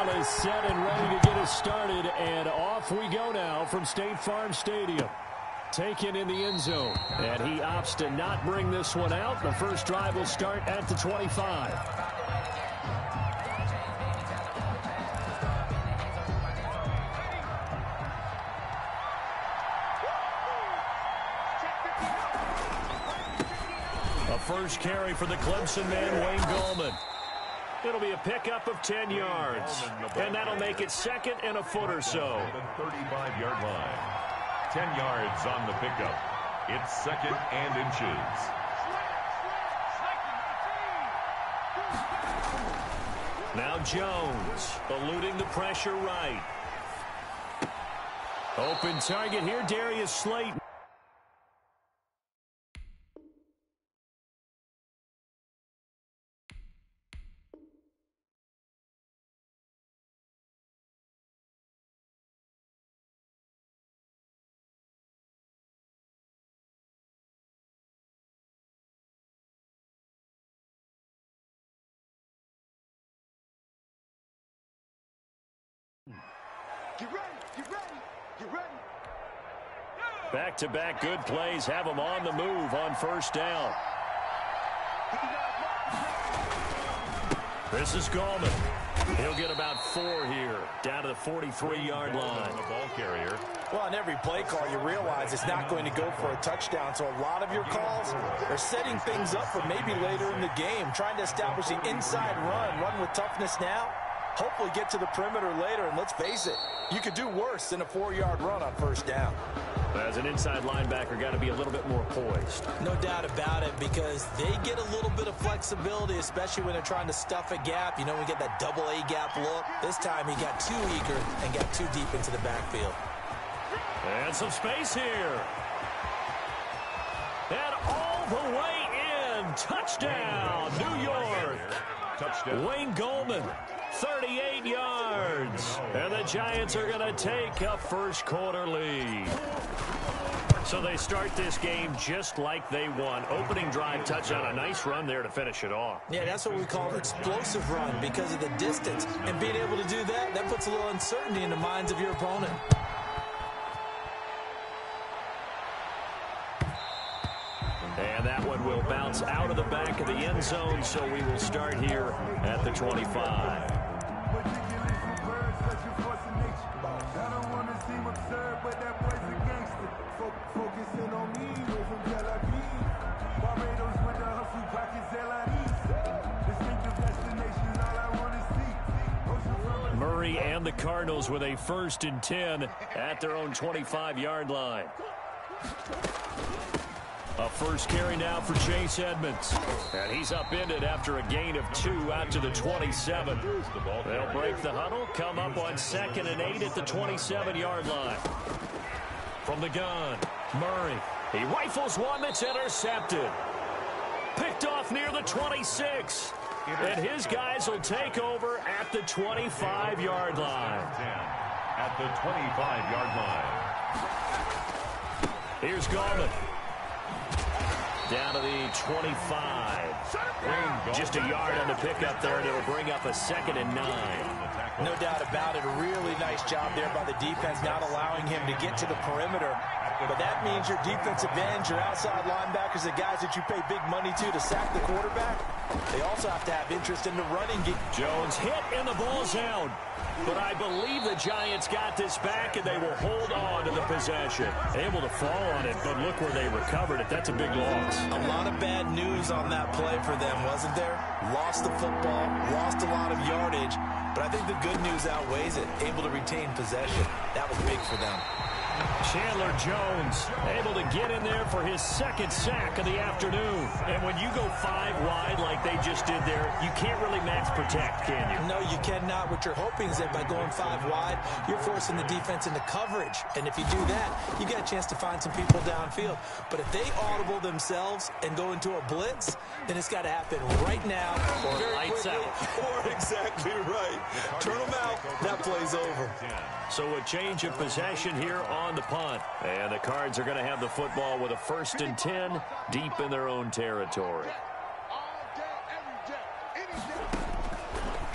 ball is set and ready to get us started, and off we go now from State Farm Stadium. Taken in the end zone, and he opts to not bring this one out. The first drive will start at the 25. A first carry for the Clemson man, Wayne Gallman. It'll be a pickup of 10 yards, and that'll make it second and a foot or so. 35-yard line. 10 yards on the pickup. It's second and inches. Now Jones eluding the pressure right. Open target here, Darius Slayton. Get ready, get ready, get ready. Back-to-back good plays have him on the move on first down. This is Gallman. He'll get about 4 here, down to the 43-yard line. The ball carrier. Well, on every play call, you realize it's not going to go for a touchdown. So a lot of your calls are setting things up for maybe later in the game, trying to establish the inside run with toughness now. Hopefully get to the perimeter later, and let's face it, you could do worse than a 4-yard run on first down. As an inside linebacker, got to be a little bit more poised. No doubt about it, because they get a little bit of flexibility, especially when they're trying to stuff a gap. You know, we get that double A gap look. This time he got too eager and got too deep into the backfield. And some space here. And all the way in. Touchdown, New York. Touchdown. Wayne Gallman, 38 yards. And the Giants are going to take a first quarter lead. So they start this game just like they won. Opening drive touchdown, a nice run there to finish it off. Yeah, that's what we call an explosive run because of the distance. And being able to do that, that puts a little uncertainty in the minds of your opponent. And that one will bounce out of the back of the end zone, so we will start here at the 25. Murray and the Cardinals with a 1st and 10 at their own 25-yard line. A first carry now for Chase Edmonds. And he's upended after a gain of 2 out to the 27. They'll break the huddle, come up on 2nd and 8 at the 27-yard line. From the gun, Murray. He rifles one that's intercepted. Picked off near the 26. And his guys will take over at the 25-yard line. At the 25-yard line. Here's Gallman. Down to the 25. Just a yard on the pickup there, and it'll bring up a 2nd and 9. No doubt about it. A really nice job there by the defense, not allowing him to get to the perimeter. But that means your defensive ends, your outside linebackers, the guys that you pay big money to sack the quarterback, they also have to have interest in the running game. Jones hit in the ball zone. But I believe the Giants got this back, and they will hold on to the possession. Able to fall on it, but look where they recovered it. That's a big loss. A lot of bad news on that play for them, wasn't there? Lost the football, lost a lot of yardage, but I think the good news outweighs it. Able to retain possession. That was big for them. Chandler Jones able to get in there for his 2nd sack of the afternoon. And when you go 5 wide like they just did there, you can't really max protect, can you? No, you cannot. What you're hoping is that by going 5 wide, you're forcing the defense into coverage. And if you do that, you get a chance to find some people downfield. But if they audible themselves and go into a blitz, then it's got to happen right now. Or lights out. Or exactly right. Turn them out. That play's over. So a change of possession here on the punt. And the Cards are going to have the football with a 1st and 10 deep in their own territory.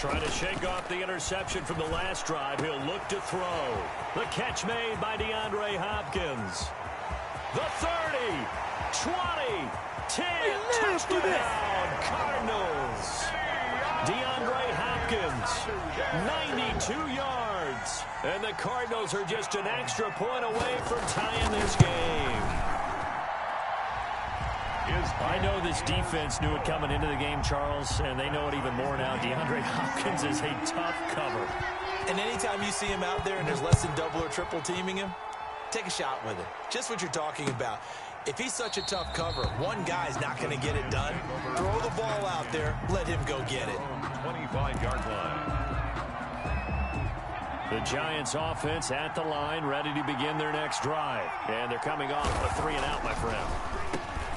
Trying to shake off the interception from the last drive. He'll look to throw. The catch made by DeAndre Hopkins. The 30, 20, 10, touchdown, Cardinals. DeAndre Hopkins, 92 yards. And the Cardinals are just an extra point away from tying this game. I know this defense knew it coming into the game, Charles, and they know it even more now. DeAndre Hopkins is a tough cover. And anytime you see him out there and there's less than double or triple teaming him, take a shot with it. Just what you're talking about. If he's such a tough cover, one guy's not going to get it done. Throw the ball out there. Let him go get it. 25-yard line. The Giants offense at the line, ready to begin their next drive. And they're coming off a 3-and-out, my friend.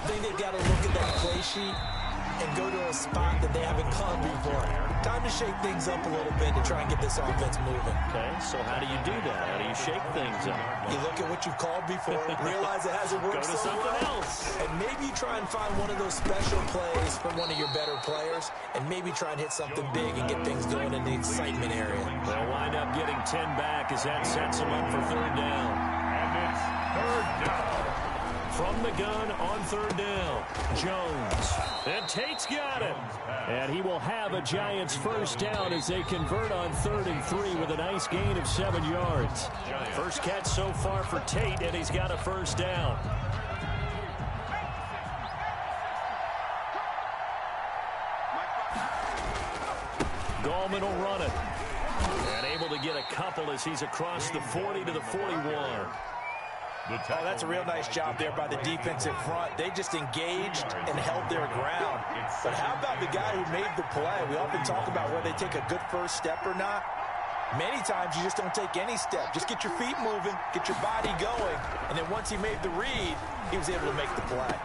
I think they've got to look at that play sheet and go to a spot that they haven't gone before. Time to shake things up a little bit to try and get this offense moving. Okay, so how do you do that? How do you shake things up? You look at what you've called before, realize it hasn't worked Go to something else. And maybe try and find one of those special plays from one of your better players, and maybe try and hit something big and get things going in the excitement area. They'll wind up getting 10 back as that sets them up for 3rd down. And it's 3rd down. From the gun on 3rd down, Jones. And Tate's got it. And he will have a Giants 1st down as they convert on 3rd and 3 with a nice gain of 7 yards. First catch so far for Tate, and he's got a 1st down. Gallman will run it. And able to get a couple as he's across the 40 to the 41. Oh, that's a real nice job there by the defensive front. They just engaged and held their ground. But how about the guy who made the play? We often talk about whether they take a good first step or not. Many times you just don't take any step. Just get your feet moving, get your body going, and then once he made the read, he was able to make the play.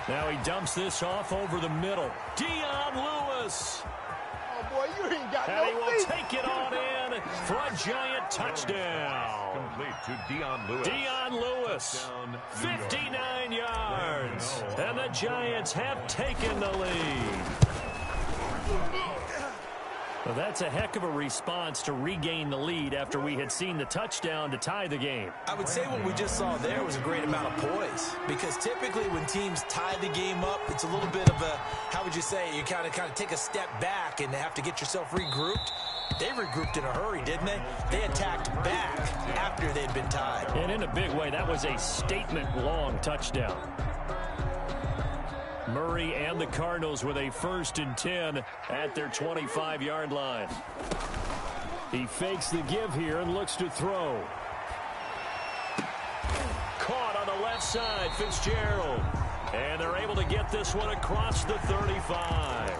Now he dumps this off over the middle. Dion Lewis. Oh, boy, you ain't got And he no will feet. take it on in for a Giant touchdown. Complete to Dion Lewis. Dion Lewis, 59 yards. And the Giants have taken the lead. Well, that's a heck of a response to regain the lead after we had seen the touchdown to tie the game. I would say what we just saw there was a great amount of poise, because typically when teams tie the game up, it's a little bit of a, how would you say, you kind of take a step back and have to get yourself regrouped. They regrouped in a hurry, didn't they? They attacked back after they'd been tied. And in a big way, that was a statement-long touchdown. Murray and the Cardinals with a 1st and 10 at their 25-yard line. He fakes the give here and looks to throw. Caught on the left side, Fitzgerald. And they're able to get this one across the 35.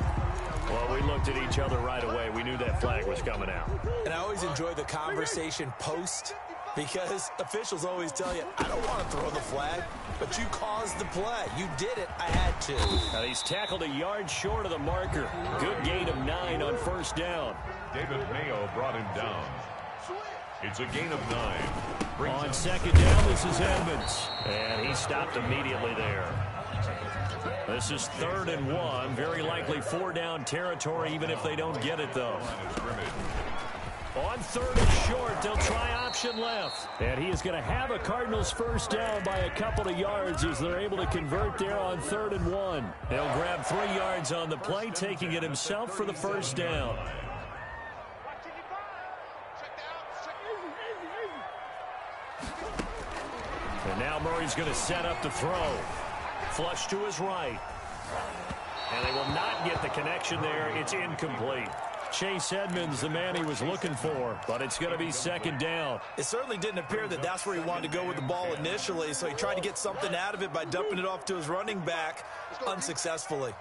Well, we looked at each other right away. We knew that flag was coming out. And I always enjoy the conversation post, because officials always tell you, I don't want to throw the flag, but you caused the play. You did it. I had to. Now he's tackled a yard short of the marker. Good gain of 9 on 1st down. David Mayo brought him down. It's a gain of 9. On 2nd down, this is Edmonds. And he stopped immediately there. This is 3rd and 1. Very likely 4-down territory, even if they don't get it, though. On 3rd and short, they'll try option left. And he is going to have a Cardinals 1st down by a couple of yards as they're able to convert there on 3rd and 1. They'll grab 3 yards on the play, taking it himself for the 1st down. And now Murray's going to set up the throw. Flush to his right. And they will not get the connection there. It's incomplete. Chase Edmonds, the man he was looking for, but it's going to be 2nd down. It certainly didn't appear that that's where he wanted to go with the ball initially, so he tried to get something out of it by dumping it off to his running back unsuccessfully.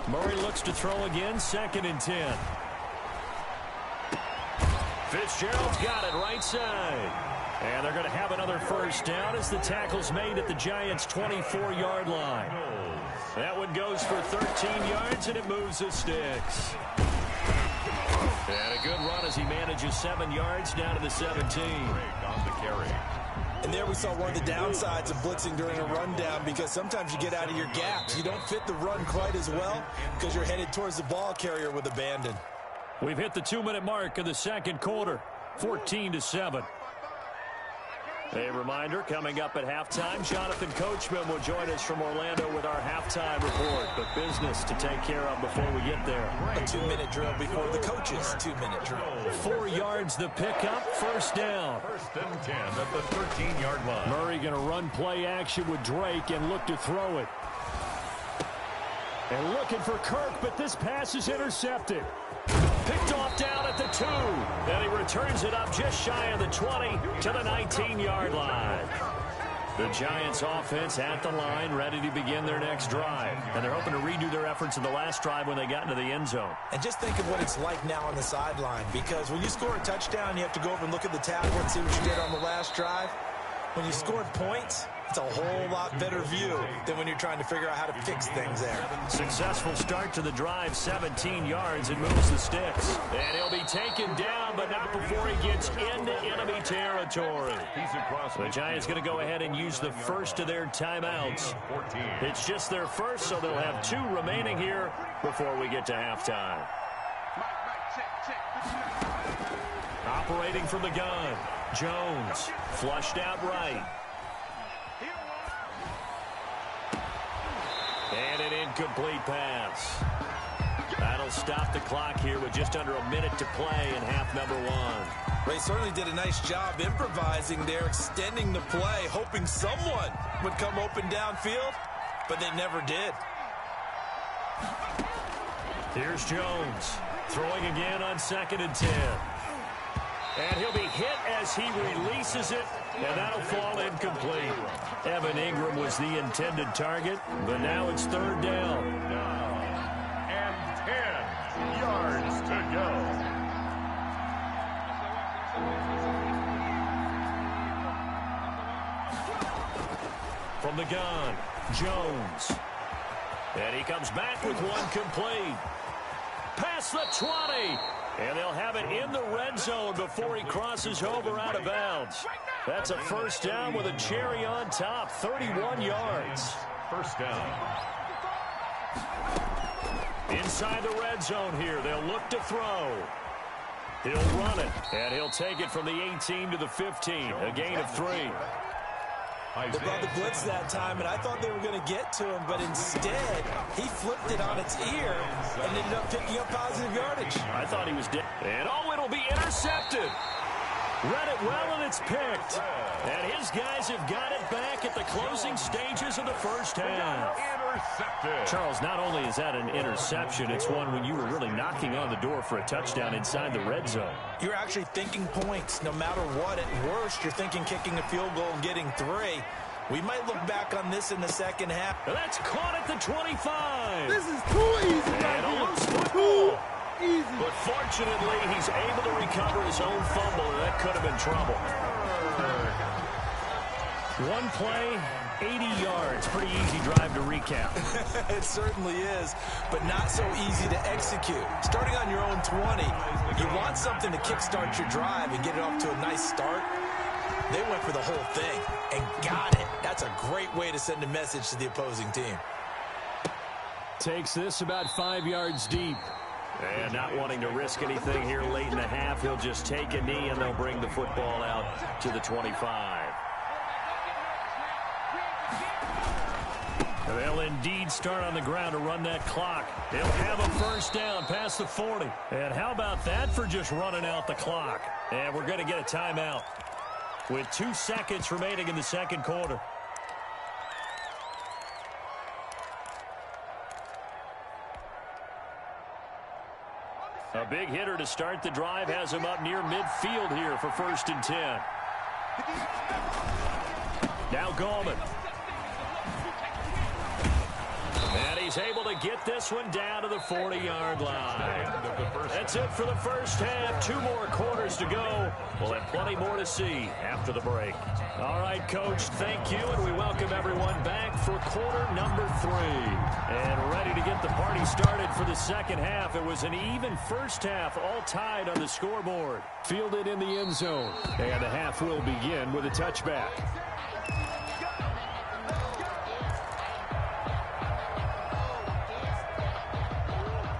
Murray looks to throw again, 2nd and 10. Fitzgerald's got it right side. And they're going to have another 1st down as the tackle's made at the Giants' 24-yard line. That one goes for 13 yards, and it moves the sticks. And a good run as he manages 7 yards down to the 17. On the carry. And there we saw one of the downsides of blitzing during a rundown, because sometimes you get out of your gaps. You don't fit the run quite as well because you're headed towards the ball carrier with abandon. We've hit the 2-minute mark of the second quarter, 14-7. A reminder, coming up at halftime, Jonathan Coachman will join us from Orlando with our halftime report. But business to take care of before we get there. A 2-minute drill before the coach's 2-minute drill. 4 yards the pickup, first down. First and 10 at the 13-yard line. Murray going to run play action with Drake and look to throw it. And looking for Kirk, but this pass is intercepted. Picked off down at the 2. And he returns it up just shy of the 20 to the 19-yard line. The Giants offense at the line, ready to begin their next drive. And they're hoping to redo their efforts in the last drive when they got into the end zone. And just think of what it's like now on the sideline, because when you score a touchdown, you have to go over and look at the tablet and see what you did on the last drive. When you scored points, it's a whole lot better view than when you're trying to figure out how to fix things there. Successful start to the drive, 17 yards, and moves the sticks. And he'll be taken down, but not before he gets into enemy territory. The Giants going to go ahead and use the first of their timeouts. It's just their first, so they'll have 2 remaining here before we get to halftime. Operating from the gun, Jones, flushed out right. And an incomplete pass. That'll stop the clock here with just under a minute to play in half number 1. Ray certainly did a nice job improvising there, extending the play, hoping someone would come open downfield, but they never did. Here's Jones, throwing again on 2nd and 10. And he'll be hit as he releases it, and that'll fall incomplete. Evan Ingram was the intended target, but now it's 3rd down. And 10 yards to go. From the gun, Jones. And he comes back with one complete. Past the 20. And they'll have it in the red zone before he crosses over out of bounds. That's a first down with a cherry on top, 31 yards. First down. Inside the red zone here, they'll look to throw. He'll run it, and he'll take it from the 18 to the 15, a gain of 3. They brought the blitz that time, and I thought they were going to get to him, but instead, he flipped it on its ear and ended up picking up positive yardage. I thought he was dead. And oh, it'll be intercepted. Read it well, and it's picked. And his guys have got it back at the closing stages of the first half. Intercepted. Charles, not only is that an interception, it's one when you were really knocking on the door for a touchdown inside the red zone. You're actually thinking points no matter what. At worst, you're thinking kicking a field goal and getting 3. We might look back on this in the second half. That's caught at the 25. This is too easy right And a here. loose football. Easy. But fortunately, he's able to recover his own fumble, and that could have been trouble. One play, 80 yards. Pretty easy drive to recap. It certainly is, but not so easy to execute. Starting on your own 20, you want something to kickstart your drive and get it off to a nice start. They went for the whole thing and got it. That's a great way to send a message to the opposing team. Takes this about 5 yards deep. And not wanting to risk anything here late in the half, he'll just take a knee and they'll bring the football out to the 25. They'll indeed start on the ground to run that clock. They'll have a first down past the 40. And how about that for just running out the clock? And we're going to get a timeout with 2 seconds remaining in the second quarter. A big hitter to start the drive has him up near midfield here for 1st and 10. Now Gallman. And he's he's able to get this one down to the 40-yard line. That's it for the first half. 2 more quarters to go. We'll have plenty more to see after the break. All right, Coach, thank you, and we welcome everyone back for quarter number 3. And ready to get the party started for the second half. It was an even first half, all tied on the scoreboard. Fielded in the end zone. And the half will begin with a touchback.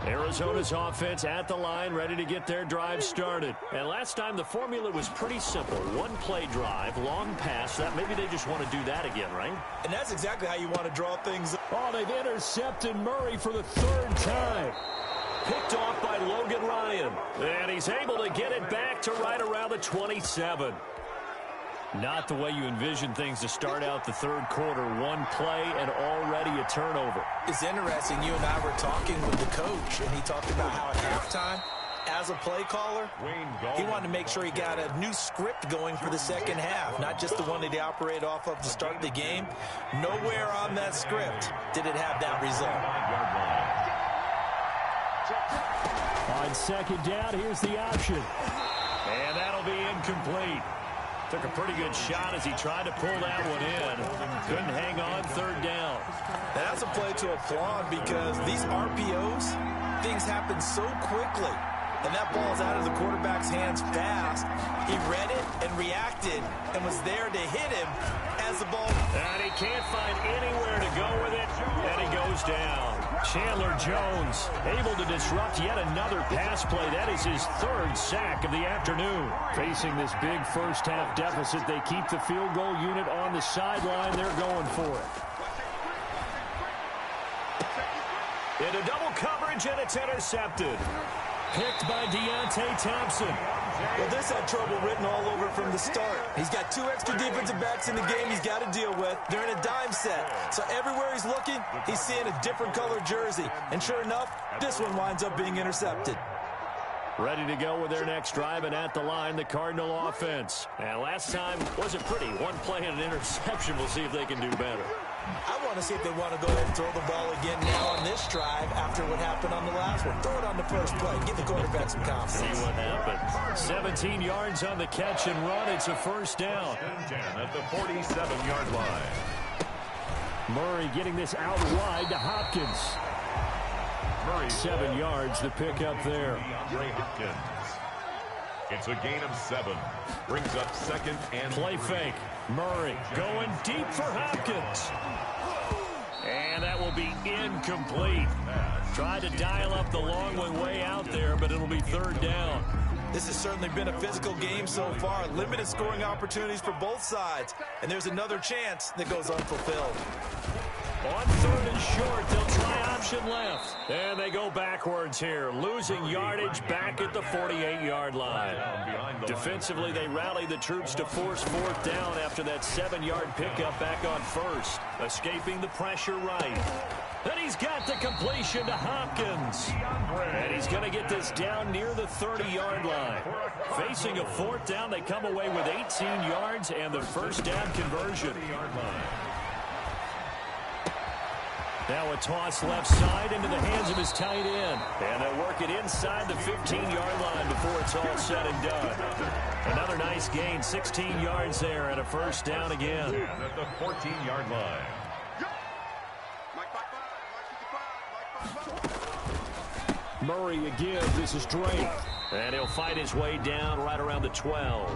Arizona's offense at the line, ready to get their drive started. And last time the formula was pretty simple. 1-play drive, long pass. That maybe they just want to do that again, right? And that's exactly how you want to draw things. Oh, they've intercepted Murray for the 3rd time. Picked off by Logan Ryan. And he's able to get it back to right around the 27. Not the way you envision things to start out the 3rd quarter. 1 play and already a turnover. It's interesting. You and I were talking with the coach, and he talked about how at halftime, as a play caller, he wanted to make sure he got a new script going for the second half, not just the one that he operated off of to start the game. Nowhere on that script did it have that result. On second down, here's the option. And that'll be incomplete. Took a pretty good shot as he tried to pull that one in. Couldn't hang on 3rd down. And that's a play to applaud because these RPOs, things happen so quickly. And that ball's out of the quarterback's hands fast. He read it and reacted and was there to hit him as the ball. And he can't find anywhere to go with it. And he goes down. Chandler Jones able to disrupt yet another pass play. That is his 3rd sack of the afternoon. Facing this big first half deficit, they keep the field goal unit on the sideline. They're going for it. Into double coverage, and it's intercepted. Picked by Deontay Thompson. Well, this had trouble written all over from the start. He's got 2 extra defensive backs in the game he's got to deal with. They're in a dime set. So everywhere he's looking, he's seeing a different color jersey. And sure enough, this one winds up being intercepted. Ready to go with their next drive, and at the line, the Cardinal offense. And last time wasn't pretty. 1 play and an interception. We'll see if they can do better. I want to see if they want to go ahead and throw the ball again now on this drive after what happened on the last one. Throw it on the first play. Give the quarterback some confidence. See what happens. 17 yards on the catch and run. It's a first down. 10 at the 47-yard line. Murray getting this out wide to Hopkins. Murray 7 yards to pick up there. DeAndre Hopkins. It's a gain of 7. Brings up 2nd and play 3. fake. Murray going deep for Hopkins. And that will be incomplete. Tried to dial up the long one way out there, but it'll be 3rd down. This has certainly been a physical game so far. Limited scoring opportunities for both sides. And there's another chance that goes unfulfilled. On 3rd and short, they'll try option left. And they go backwards here, losing yardage back at the 48-yard line. Defensively, they rally the troops to force 4th down after that 7-yard pickup back on 1st. Escaping the pressure right. And he's got the completion to Hopkins. And he's going to get this down near the 30-yard line. Facing a 4th down, they come away with 18 yards and the first down conversion. Now a toss left side into the hands of his tight end. And they'll work it inside the 15-yard line before it's all said and done. Another nice gain, 16 yards there, and a first down again. At the 14-yard line. Murray again, this is Drake. And he'll fight his way down right around the 12.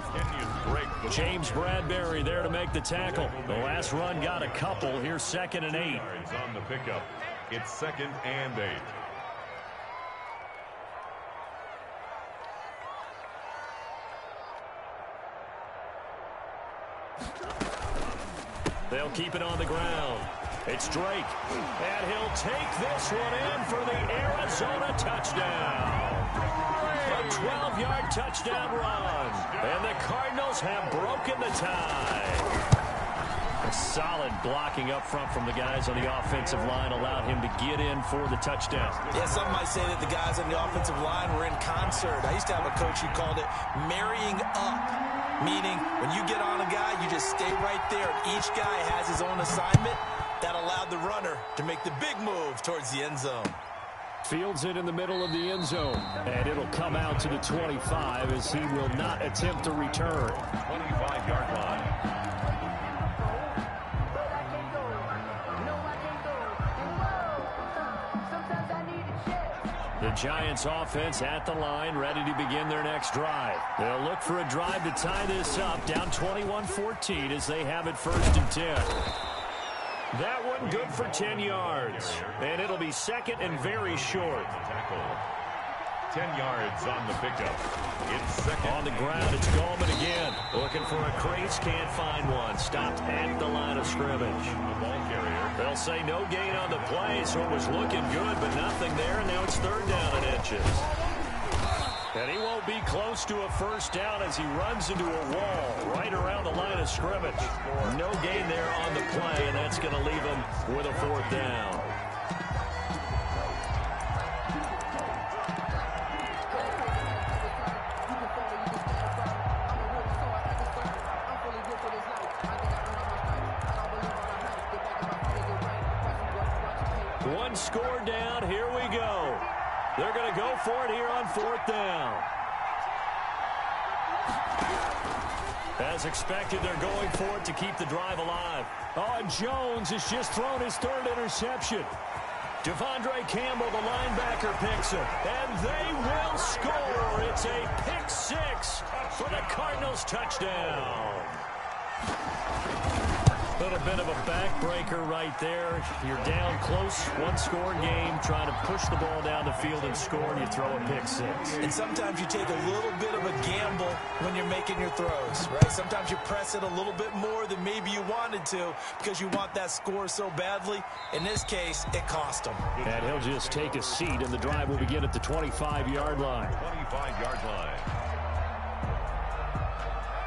James Bradbury there to make the tackle. The last run got a couple. Here's 2nd and 8. On the pickup. It's 2nd and 8. They'll keep it on the ground. It's Drake. And he'll take this one in for the Arizona touchdown. A 12-yard touchdown run. And the Cardinals have broken the tie. A solid blocking up front from the guys on the offensive line allowed him to get in for the touchdown. Yeah, some might say that the guys on the offensive line were in concert. I used to have a coach who called it marrying up, meaning when you get on a guy, you just stay right there. Each guy has his own assignment, That allowed the runner to make the big move towards the end zone. Fields it in the middle of the end zone, and it'll come out to the 25 as he will not attempt to return. 25-yard line. The Giants offense at the line, ready to begin their next drive. They'll look for a drive to tie this up, down 21-14 as they have it 1st and 10. That one good for 10 yards. And it'll be second and very short. 10 yards on the pickup. It's second. On the ground, it's Goldman again. Looking for a crease, can't find one. Stopped at the line of scrimmage. The ball carrier. They'll say no gain on the play, so it was looking good, but nothing there, and now it's 3rd down and inches. And he won't be close to a 1st down as he runs into a wall right around the line of scrimmage. No gain there on the play, and that's going to leave him with a 4th down. One score down. Here we go. They're going to go for it here on 4th down. As expected, they're going for it to keep the drive alive. Oh, and Jones has just thrown his 3rd interception. Devondre Campbell, the linebacker, picks it. And they will score. It's a pick 6 for the Cardinals touchdown. A little bit of a backbreaker right there. You're down close, 1-score game, trying to push the ball down the field and score, and you throw a pick 6. And sometimes you take a little bit of a gamble when you're making your throws, right? Sometimes you press it a little bit more than maybe you wanted to because you want that score so badly. In this case, it cost him. And he'll just take a seat, and the drive will begin at the 25-yard line. 25-yard line.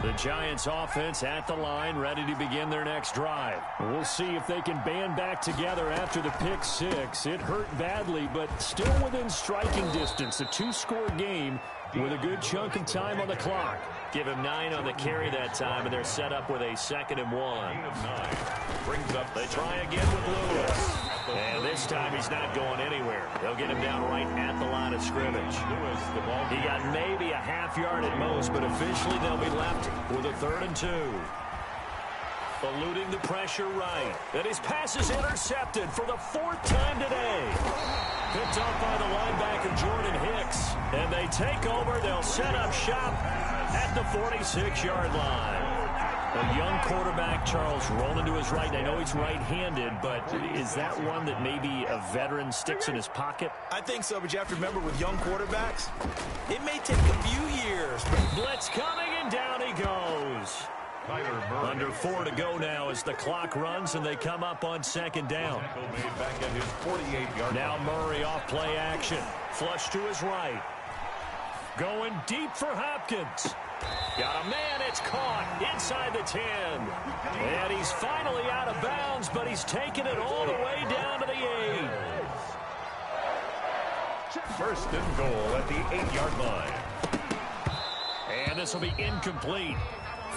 The Giants offense at the line, ready to begin their next drive. We'll see if they can band back together after the pick 6. It hurt badly, but still within striking distance. A 2-score game with a good chunk of time on the clock. Give him 9 on the carry that time, and they're set up with a 2nd and 1. Gain of 9. Brings up. They try again with Lewis. And this time he's not going anywhere. They'll get him down right at the line of scrimmage. Lewis, the ball. He got maybe a half yard at most, but officially they'll be left with a 3rd and 2. Eluding the pressure right. And his pass is intercepted for the 4th time today. Picked up by the linebacker Jordan Hicks. And they take over. They'll set up shop at the 46-yard line. A young quarterback, Charles, rolling to his right. I know he's right-handed, but is that one that maybe a veteran sticks in his pocket? I think so, but you have to remember with young quarterbacks, it may take a few years. Blitz coming, and down he goes. Under 4 to go now as the clock runs, and they come up on 2nd down. Back at his 48-yard now Murray off play action. Flush to his right. Going deep for Hopkins. Got a man, it's caught inside the 10. And he's finally out of bounds, but he's taken it all the way down to the 8. 1st and goal at the 8-yard line. And this will be incomplete.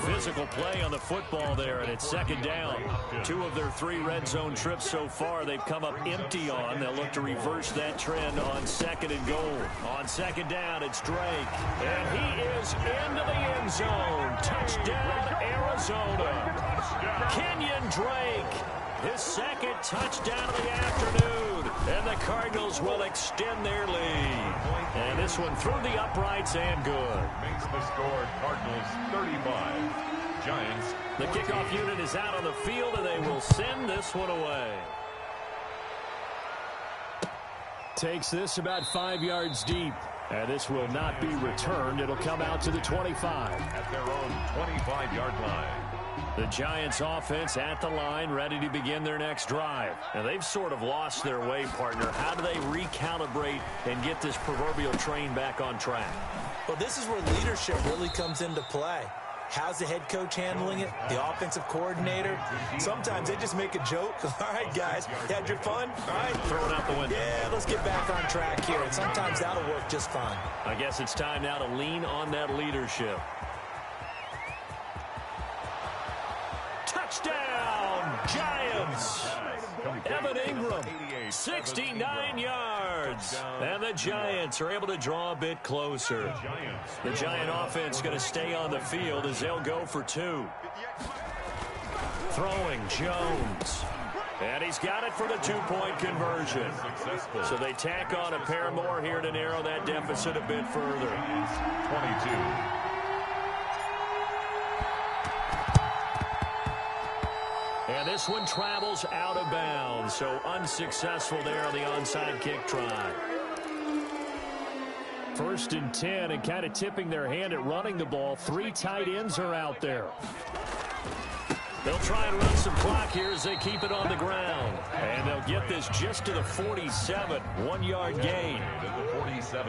Physical play on the football there, and it's 2nd down. 2 of their 3 red zone trips so far they've come up empty on. They'll look to reverse that trend on 2nd and goal. On 2nd down, it's Drake. And he is into the end zone. Touchdown, Arizona. Kenyon Drake, his 2nd touchdown of the afternoon. And the Cardinals will extend their lead. And this one through the uprights and good. Makes the score Cardinals 35. Giants. The kickoff unit is out on the field, and they will send this one away. Takes this about 5 yards deep. And this will not be returned. It'll come out to the 25. At their own 25-yard line. The Giants offense at the line, ready to begin their next drive. Now, they've sort of lost their way, partner. How do they recalibrate and get this proverbial train back on track? Well, this is where leadership really comes into play. How's the head coach handling it? The offensive coordinator? Sometimes they just make a joke. All right, guys, you had your fun? All right. Throw it out the window. Yeah, let's get back on track here. And sometimes that'll work just fine. I guess it's time now to lean on that leadership. Touchdown, Giants! Evan Ingram, 69 yards. And the Giants are able to draw a bit closer. The Giant offense going to stay on the field as they'll go for 2. Throwing Jones. And he's got it for the 2-point conversion. So they tack on a pair more here to narrow that deficit a bit further. 22. And this one travels out of bounds, so unsuccessful there on the onside kick try. 1st and 10, and kind of tipping their hand at running the ball. 3 tight ends are out there. They'll try and run some clock here as they keep it on the ground. And they'll get this just to the 47. 1-yard gain.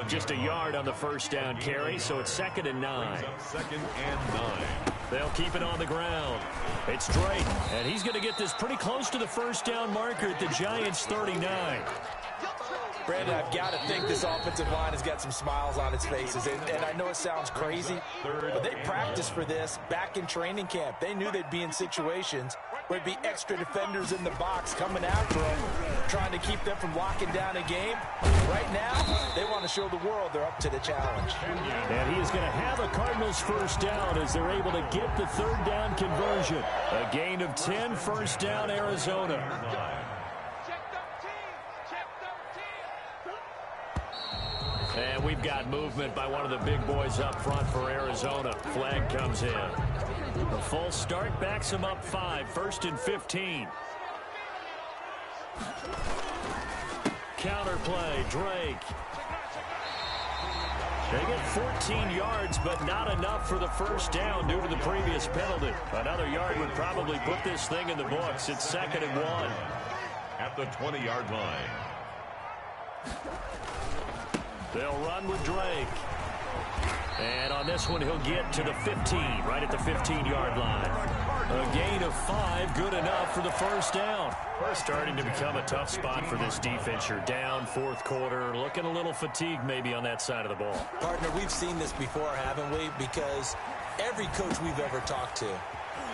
Just a yard on the first down carry, so it's 2nd and 9. 2nd and 9. They'll keep it on the ground. It's Drake, and he's going to get this pretty close to the first down marker at the Giants' 39. Brandon, I've got to think this offensive line has got some smiles on its faces. And I know it sounds crazy, but they practiced for this back in training camp. They knew they'd be in situations where there'd be extra defenders in the box coming after them, trying to keep them from locking down a game. Right now, they want to show the world they're up to the challenge. And he is going to have a Cardinals first down as they're able to get the 3rd down conversion. A gain of 10, first down, Arizona. And we've got movement by one of the big boys up front for Arizona. Flag comes in. The full start backs him up 5, 1st and 15. Counter play, Drake. They get 14 yards, but not enough for the first down due to the previous penalty. Another yard would probably put this thing in the books. It's 2nd and 1. At the 20-yard line. They'll run with Drake. And on this one, he'll get to the 15, right at the 15-yard line. A gain of 5, good enough for the first down. We're starting to become a tough spot for this defense. You're down 4th quarter, looking a little fatigued maybe on that side of the ball. Partner, we've seen this before, haven't we? Because every coach we've ever talked to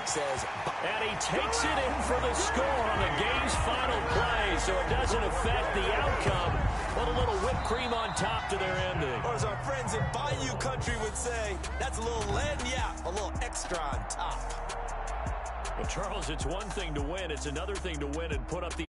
says... And he takes it in for the score on the game's final play, so it doesn't affect the outcome. But a little whipped cream on top to their ending. Or as our friends in Bayou Country would say, that's a little lead, yeah, a little extra on top. Well, Charles, it's one thing to win. It's another thing to win and put up the